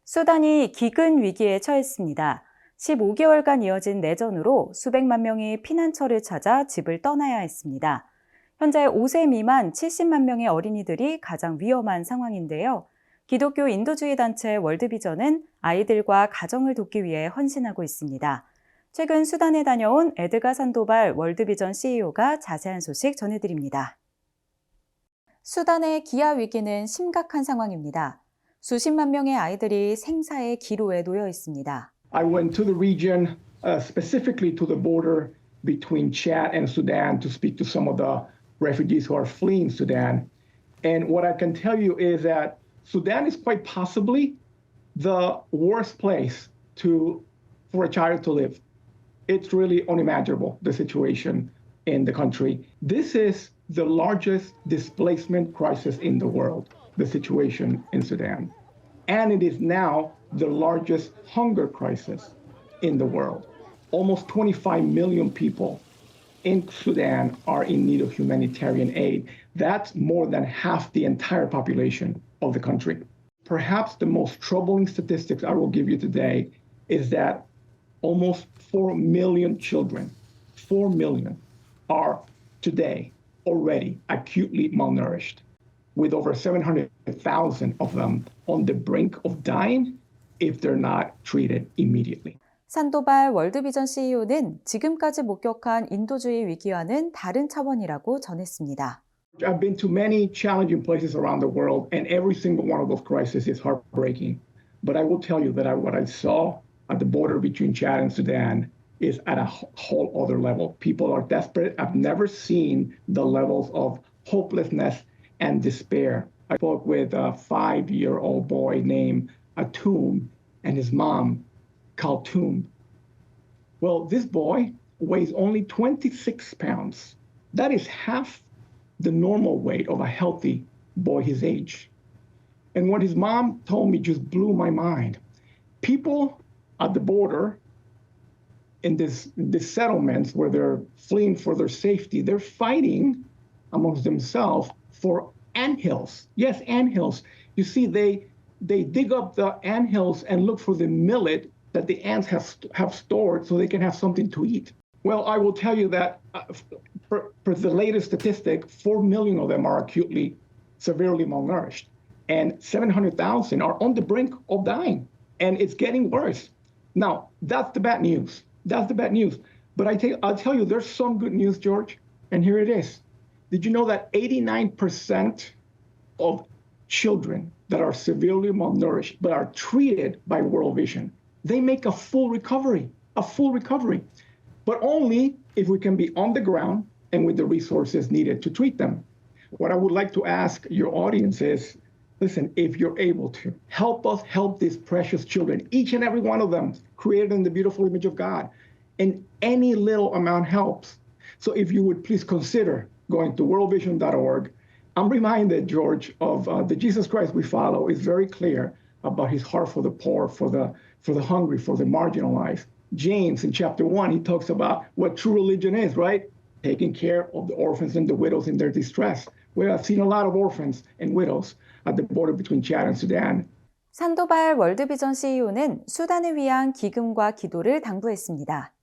수단이 기근 위기에 처했습니다. 15개월간 이어진 내전으로 수백만 명이 피난처를 찾아 집을 떠나야 했습니다. 현재 5세 미만 70만 명의 어린이들이 가장 위험한 상황인데요. 기독교 인도주의 단체 월드비전은 아이들과 가정을 돕기 위해 헌신하고 있습니다. 최근 수단에 다녀온 에드가 산도발 월드비전 CEO가 자세한 소식 전해드립니다. 수단의 기아 위기는 심각한 상황입니다. 수십만 명의 아이들이 생사의 기로에 놓여 있습니다. I went to the region, specifically to the border between Chad and Sudan to speak to some of the refugees who are fleeing Sudan. And what I can tell you is that Sudan is quite possibly the worst place for a child to live. It's really unimaginable, the situation in the country. This is the largest displacement crisis in the world, the situation in Sudan. And it is now the largest hunger crisis in the world. Almost 25 million people in Sudan are in need of humanitarian aid. That's more than half the entire population of the country. Perhaps the most troubling statistics I will give you today is that almost 4 million children, 4 million, are today already acutely malnourished, with over 700,000 of them on the brink of dying if they're not treated immediately. 산도발 월드비전 CEO는 지금까지 목격한 인도주의 위기와는 다른 차원이라고 전했습니다. I've been to many challenging places around the world, and every single one of those crises is heartbreaking. But I will tell you that what I saw at the border between Chad and Sudan is at a whole other level. People are desperate. I've never seen the levels of hopelessness and despair. I spoke with a 5-year-old boy named Atum and his mom, Kaltum. Well, this boy weighs only 26 pounds. That is half the normal weight of a healthy boy his age. And what his mom told me just blew my mind. People at the border in these settlements where they're fleeing for their safety, they're fighting amongst themselves for anthills. Yes, anthills. You see, they dig up the anthills and look for the millet that the ants have stored so they can have something to eat. Well, I will tell you that for the latest statistic, 4 million of them are acutely, severely malnourished, and 700,000 are on the brink of dying, and it's getting worse. Now, that's the bad news. That's the bad news. But I'll tell you, there's some good news, George, and here it is. Did you know that 89% of children that are severely malnourished but are treated by World Vision, they make a full recovery, but only if we can be on the ground and with the resources needed to treat them. What I would like to ask your audience is, listen, if you're able to, help us help these precious children, each and every one of them created in the beautiful image of God, and any little amount helps. So if you would please consider going to worldvision.org. I'm reminded, George, of the Jesus Christ we follow is very clear about his heart for the poor, for the hungry, for the marginalized. James in chapter 1, he talks about what true religion is, right? Taking care of the orphans and the widows in their distress. Well, I've seen a lot of orphans and widows at the border between Chad and Sudan. 산도발 월드비전 CEO는 수단을 위한 기금과 기도를 당부했습니다.